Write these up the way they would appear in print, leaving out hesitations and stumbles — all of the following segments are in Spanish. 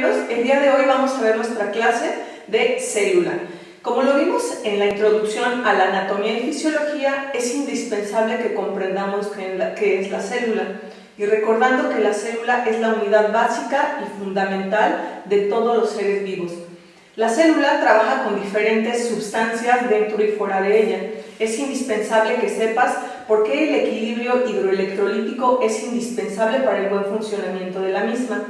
compañeros, el día de hoy vamos a ver nuestra clase de célula. Como lo vimos en la introducción a la anatomía y fisiología, es indispensable que comprendamos qué es la célula. Y recordando que la célula es la unidad básica y fundamental de todos los seres vivos. La célula trabaja con diferentes sustancias dentro y fuera de ella. Es indispensable que sepas por qué el equilibrio hidroelectrolítico es indispensable para el buen funcionamiento de la misma.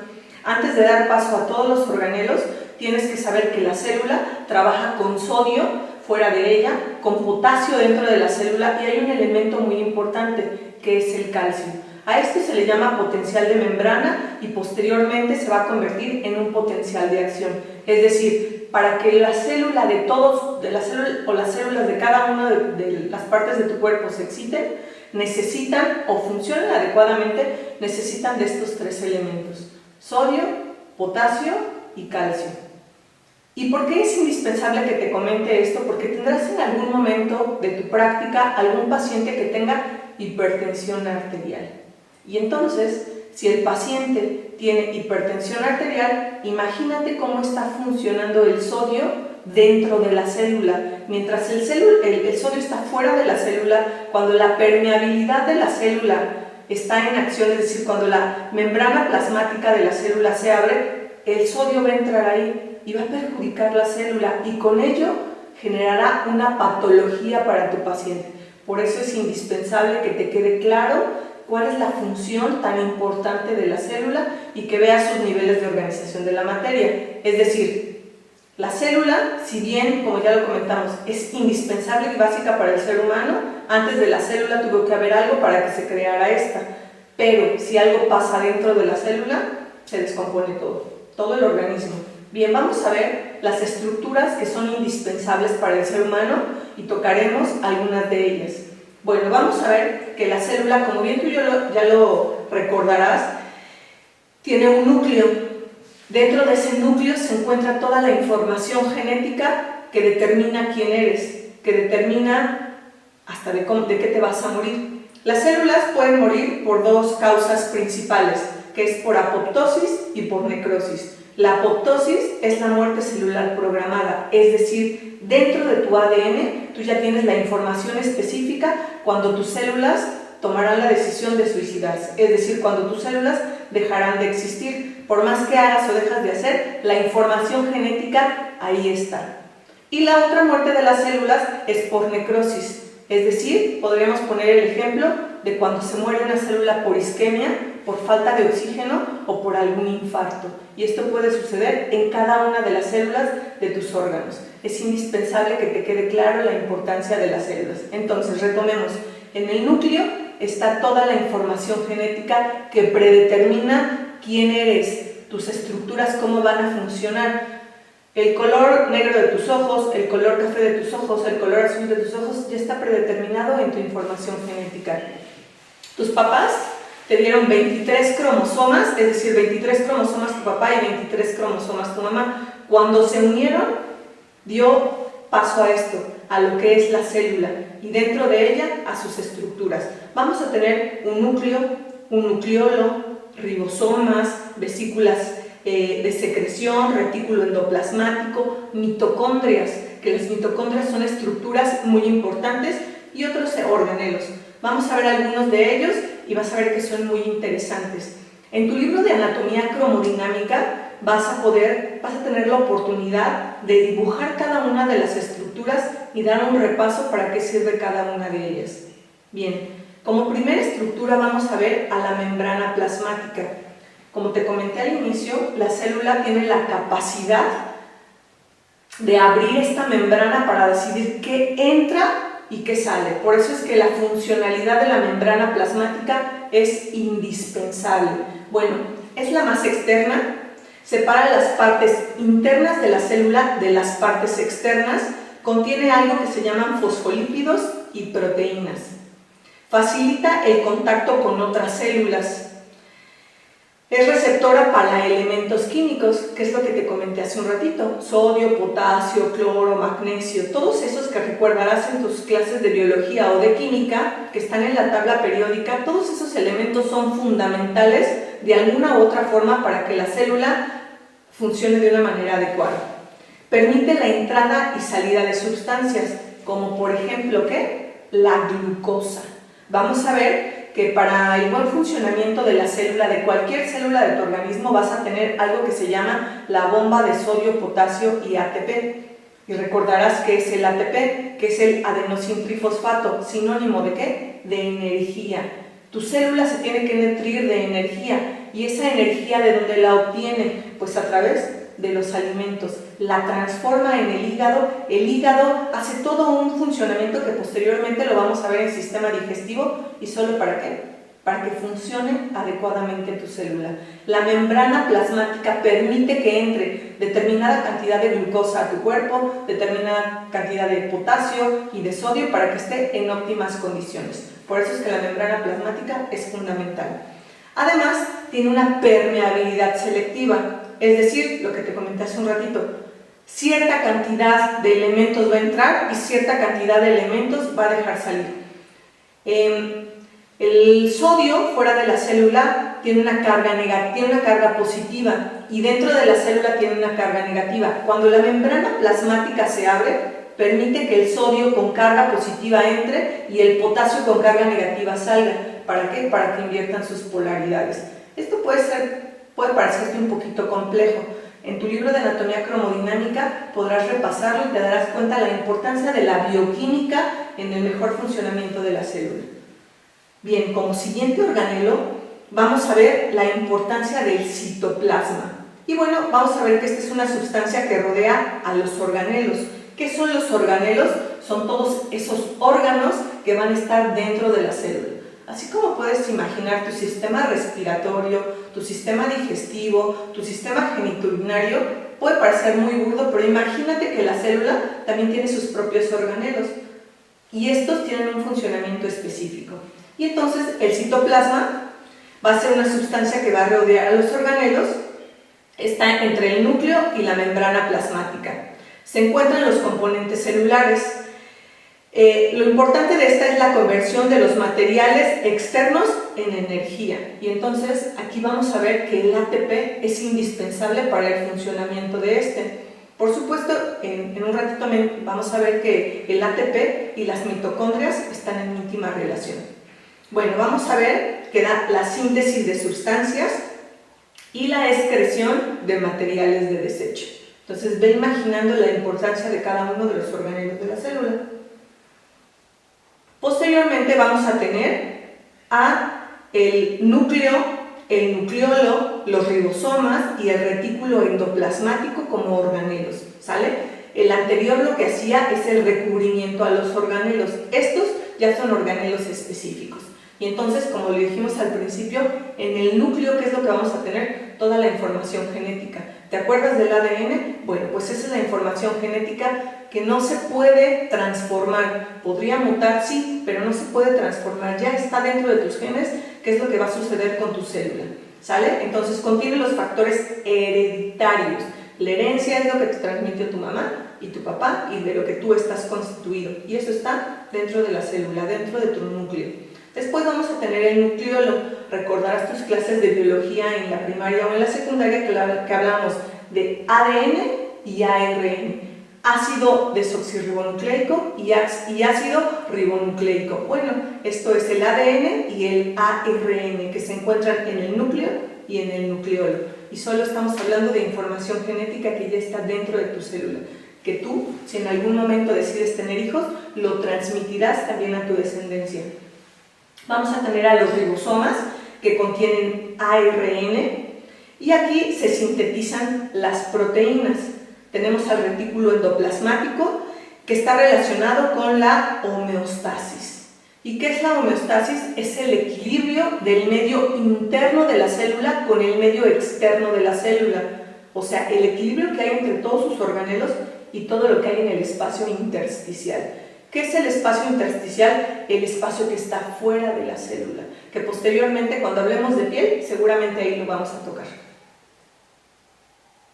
Antes de dar paso a todos los organelos, tienes que saber que la célula trabaja con sodio fuera de ella, con potasio dentro de la célula y hay un elemento muy importante que es el calcio. A este se le llama potencial de membrana y posteriormente se va a convertir en un potencial de acción. Es decir, para que la célula de todos, las células de cada una de las partes de tu cuerpo se exciten, necesitan o funcionen adecuadamente, necesitan de estos tres elementos: sodio, potasio y calcio. ¿Y por qué es indispensable que te comente esto? Porque tendrás en algún momento de tu práctica algún paciente que tenga hipertensión arterial. Y entonces, si el paciente tiene hipertensión arterial, imagínate cómo está funcionando el sodio dentro de la célula. Mientras el sodio está fuera de la célula, cuando la permeabilidad de la célula está en acción, es decir, cuando la membrana plasmática de la célula se abre, el sodio va a entrar ahí y va a perjudicar la célula y con ello generará una patología para tu paciente. Por eso es indispensable que te quede claro cuál es la función tan importante de la célula y que veas sus niveles de organización de la materia. Es decir, la célula, si bien, como ya lo comentamos, es indispensable y básica para el ser humano, antes de la célula tuvo que haber algo para que se creara esta. Pero si algo pasa dentro de la célula, se descompone todo el organismo. Bien, vamos a ver las estructuras que son indispensables para el ser humano y tocaremos algunas de ellas. Bueno, vamos a ver que la célula, como bien tú ya lo recordarás, tiene un núcleo. Dentro de ese núcleo se encuentra toda la información genética que determina quién eres, que determina hasta de qué te vas a morir. Las células pueden morir por dos causas principales, que es por apoptosis y por necrosis. La apoptosis es la muerte celular programada, es decir, dentro de tu ADN tú ya tienes la información específica cuando tus células tomarán la decisión de suicidarse, es decir, cuando tus células dejarán de existir. Por más que hagas o dejas de hacer, la información genética ahí está. Y la otra muerte de las células es por necrosis, es decir, podríamos poner el ejemplo de cuando se muere una célula por isquemia, por falta de oxígeno o por algún infarto. Y esto puede suceder en cada una de las células de tus órganos. Es indispensable que te quede claro la importancia de las células. Entonces, retomemos. En el núcleo está toda la información genética que predetermina quién eres, tus estructuras, cómo van a funcionar. El color negro de tus ojos, el color café de tus ojos, el color azul de tus ojos ya está predeterminado en tu información genética. Tus papás te dieron 23 cromosomas, es decir, 23 cromosomas tu papá y 23 cromosomas tu mamá. Cuando se unieron, dio paso a esto, a lo que es la célula, y dentro de ella a sus estructuras. Vamos a tener un núcleo, un nucleolo, ribosomas, vesículas de secreción, retículo endoplasmático, mitocondrias, que las mitocondrias son estructuras muy importantes, y otros organelos. Vamos a ver algunos de ellos y vas a ver que son muy interesantes. En tu libro de anatomía cromodinámica vas a tener la oportunidad de dibujar cada una de las estructuras y dar un repaso para qué sirve cada una de ellas. Bien, como primera estructura vamos a ver a la membrana plasmática. Como te comenté al inicio, la célula tiene la capacidad de abrir esta membrana para decidir qué entra y qué sale. Por eso es que la funcionalidad de la membrana plasmática es indispensable. Bueno, es la más externa, separa las partes internas de la célula de las partes externas, contiene algo que se llaman fosfolípidos y proteínas. Facilita el contacto con otras células. Es receptora para elementos químicos, que es lo que te comenté hace un ratito: sodio, potasio, cloro, magnesio, todos esos que recordarás en tus clases de biología o de química, que están en la tabla periódica. Todos esos elementos son fundamentales de alguna u otra forma para que la célula funcione de una manera adecuada. Permite la entrada y salida de sustancias, como por ejemplo, ¿qué? La glucosa. Vamos a ver que para el buen funcionamiento de la célula, de cualquier célula de tu organismo, vas a tener algo que se llama la bomba de sodio, potasio y ATP. Y recordarás que es el ATP, que es el adenosintrifosfato, sinónimo ¿de qué? De energía. Tu célula se tiene que nutrir de energía, y esa energía ¿de dónde la obtiene? Pues a través de los alimentos. La transforma en el hígado hace todo un funcionamiento que posteriormente lo vamos a ver en el sistema digestivo. ¿Y solo para qué? Para que funcione adecuadamente tu célula. La membrana plasmática permite que entre determinada cantidad de glucosa a tu cuerpo, determinada cantidad de potasio y de sodio para que esté en óptimas condiciones. Por eso es que la membrana plasmática es fundamental. Además, tiene una permeabilidad selectiva, es decir, lo que te comenté hace un ratito, cierta cantidad de elementos va a entrar y cierta cantidad de elementos va a dejar salir. El sodio fuera de la célula tiene una carga positiva, y dentro de la célula tiene una carga negativa. Cuando la membrana plasmática se abre, permite que el sodio con carga positiva entre y el potasio con carga negativa salga. ¿Para qué? Para que inviertan sus polaridades. Esto puede parecerte un poquito complejo. En tu libro de anatomía cromodinámica podrás repasarlo y te darás cuenta de la importancia de la bioquímica en el mejor funcionamiento de la célula. Bien, como siguiente organelo vamos a ver la importancia del citoplasma. Y bueno, vamos a ver que esta es una sustancia que rodea a los organelos. ¿Qué son los organelos? Son todos esos órganos que van a estar dentro de la célula. Así como puedes imaginar tu sistema respiratorio, tu sistema digestivo, tu sistema genitourinario, puede parecer muy burdo, pero imagínate que la célula también tiene sus propios organelos y estos tienen un funcionamiento específico. Y entonces el citoplasma va a ser una sustancia que va a rodear a los organelos, está entre el núcleo y la membrana plasmática. Se encuentran los componentes celulares. Lo importante de esta es la conversión de los materiales externos en energía, y entonces aquí vamos a ver que el ATP es indispensable para el funcionamiento de este. Por supuesto, en un ratito vamos a ver que el ATP y las mitocondrias están en íntima relación. Bueno, vamos a ver que da la síntesis de sustancias y la excreción de materiales de desecho. Entonces ve imaginando la importancia de cada uno de los organelos de la célula. Posteriormente vamos a tener el núcleo, el nucleolo, los ribosomas y el retículo endoplasmático como organelos, ¿sale? El anterior lo que hacía es el recubrimiento a los organelos. Estos ya son organelos específicos. Y entonces, como le dijimos al principio, en el núcleo, ¿qué es lo que vamos a tener? Toda la información genética. ¿Te acuerdas del ADN? Bueno, pues esa es la información genética que no se puede transformar. Podría mutar, sí, pero no se puede transformar. Ya está dentro de tus genes, ¿qué es lo que va a suceder con tu célula? ¿Sale? Entonces contiene los factores hereditarios. La herencia es lo que te transmitió tu mamá y tu papá y de lo que tú estás constituido. Y eso está dentro de la célula, dentro de tu núcleo. Después vamos a tener el nucleolo. Recordarás tus clases de biología en la primaria o en la secundaria que hablamos de ADN y ARN. Ácido desoxirribonucleico y ácido ribonucleico. Bueno, esto es el ADN y el ARN que se encuentran en el núcleo y en el nucleolo. Y solo estamos hablando de información genética que ya está dentro de tu célula, que tú, si en algún momento decides tener hijos, lo transmitirás también a tu descendencia. Vamos a tener a los ribosomas, que contienen ARN, y aquí se sintetizan las proteínas. Tenemos al retículo endoplasmático, que está relacionado con la homeostasis. ¿Y qué es la homeostasis? Es el equilibrio del medio interno de la célula con el medio externo de la célula. O sea, el equilibrio que hay entre todos sus organelos y todo lo que hay en el espacio intersticial. ¿Qué es el espacio intersticial? El espacio que está fuera de la célula, que posteriormente, cuando hablemos de piel, seguramente ahí lo vamos a tocar.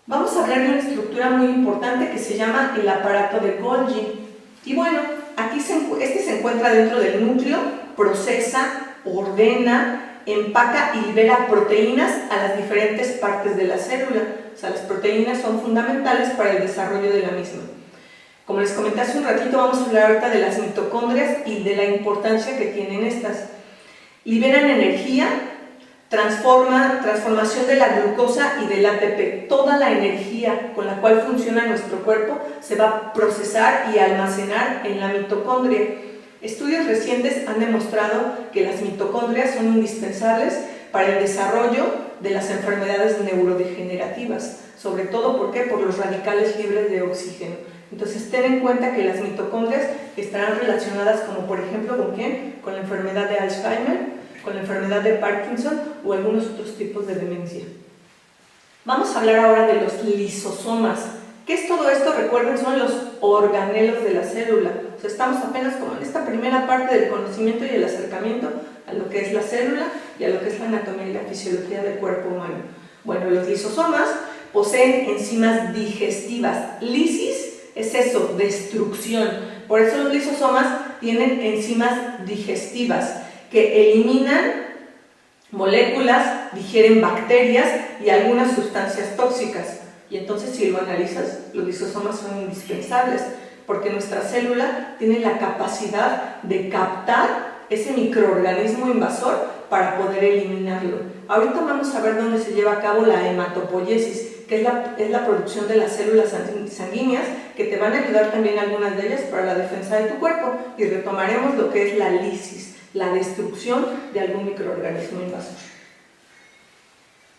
Vamos a hablar de una estructura muy importante que se llama el aparato de Golgi. Y bueno, aquí este se encuentra dentro del núcleo, procesa, ordena, empaca y libera proteínas a las diferentes partes de la célula. O sea, las proteínas son fundamentales para el desarrollo de la misma. Como les comenté hace un ratito, vamos a hablar ahorita de las mitocondrias y de la importancia que tienen estas. Liberan energía, transformación de la glucosa y del ATP. Toda la energía con la cual funciona nuestro cuerpo se va a procesar y almacenar en la mitocondria. Estudios recientes han demostrado que las mitocondrias son indispensables para el desarrollo de las enfermedades neurodegenerativas, sobre todo por los radicales libres de oxígeno. Entonces ten en cuenta que las mitocondrias estarán relacionadas como por ejemplo ¿con quién? Con la enfermedad de Alzheimer, con la enfermedad de Parkinson o algunos otros tipos de demencia. Vamos a hablar ahora de los lisosomas. ¿Qué es todo esto? Recuerden, son los organelos de la célula. O sea, estamos apenas como en esta primera parte del conocimiento y el acercamiento a lo que es la célula y a lo que es la anatomía y la fisiología del cuerpo humano. Bueno, los lisosomas poseen enzimas digestivas. Lisis es eso, destrucción. Por eso los lisosomas tienen enzimas digestivas que eliminan moléculas, digieren bacterias y algunas sustancias tóxicas. Y entonces, si lo analizas, los lisosomas son indispensables porque nuestra célula tiene la capacidad de captar ese microorganismo invasor para poder eliminarlo. Ahorita vamos a ver dónde se lleva a cabo la hematopoiesis, que es la producción de las células sanguíneas, que te van a ayudar también algunas de ellas para la defensa de tu cuerpo, y retomaremos lo que es la lisis, la destrucción de algún microorganismo invasor.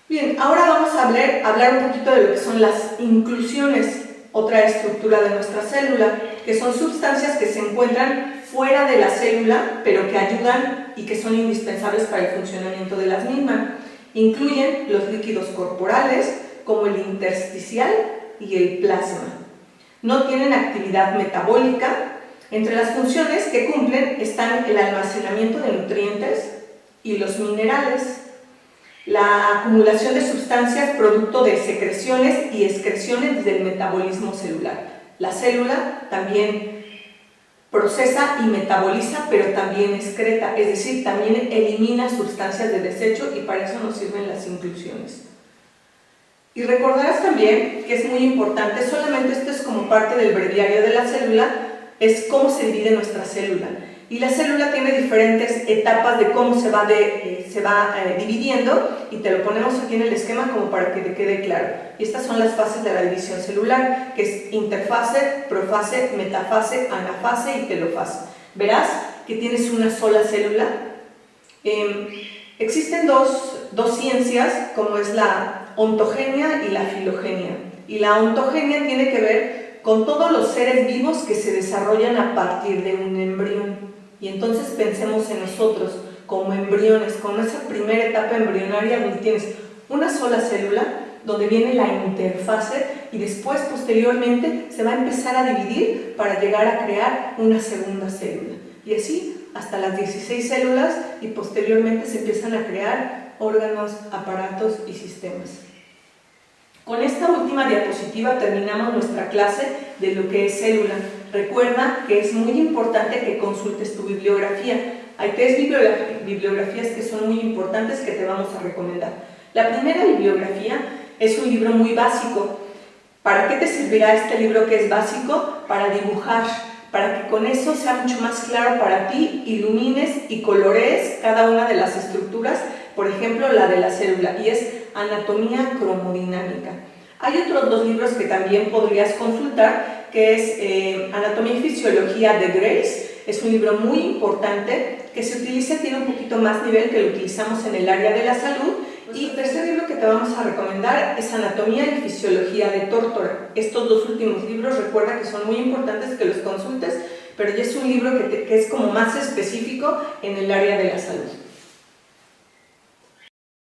Bien, ahora vamos a hablar un poquito de lo que son las inclusiones, otra estructura de nuestra célula, que son sustancias que se encuentran fuera de la célula, pero que ayudan y que son indispensables para el funcionamiento de las mismas. Incluyen los líquidos corporales, como el intersticial y el plasma. No tienen actividad metabólica. Entre las funciones que cumplen están el almacenamiento de nutrientes y los minerales, la acumulación de sustancias producto de secreciones y excreciones del metabolismo celular. La célula también procesa y metaboliza, pero también excreta, es decir, también elimina sustancias de desecho, y para eso nos sirven las inclusiones. Y recordarás también que es muy importante, solamente esto es como parte del breviario de la célula, es cómo se divide nuestra célula. Y la célula tiene diferentes etapas de cómo se va dividiendo, y te lo ponemos aquí en el esquema como para que te quede claro. Y estas son las fases de la división celular, que es interfase, profase, metafase, anafase y telofase. Verás que tienes una sola célula. Existen dos ciencias, como es la ontogenia y la filogenia. Y la ontogenia tiene que ver con todos los seres vivos que se desarrollan a partir de un embrión. Y entonces pensemos en nosotros como embriones, con esa primera etapa embrionaria donde tienes una sola célula, donde viene la interfase, y después posteriormente se va a empezar a dividir para llegar a crear una segunda célula. Y así hasta las 16 células, y posteriormente se empiezan a crear órganos, aparatos y sistemas. Con esta última diapositiva terminamos nuestra clase de lo que es célula. Recuerda que es muy importante que consultes tu bibliografía. Hay 3 bibliografías que son muy importantes que te vamos a recomendar. La primera bibliografía es un libro muy básico. ¿Para qué te servirá este libro que es básico? Para dibujar, para que con eso sea mucho más claro para ti, ilumines y colorees cada una de las estructuras, por ejemplo la de la célula, y es Anatomía Cromodinámica. Hay otros 2 libros que también podrías consultar, que es Anatomía y Fisiología de Grace. Es un libro muy importante que se utiliza, tiene un poquito más nivel que lo utilizamos en el área de la salud. Y el tercer libro que te vamos a recomendar es Anatomía y Fisiología de Tórtora. Estos 2 últimos libros, recuerda que son muy importantes que los consultes, pero ya es un libro que es como más específico en el área de la salud.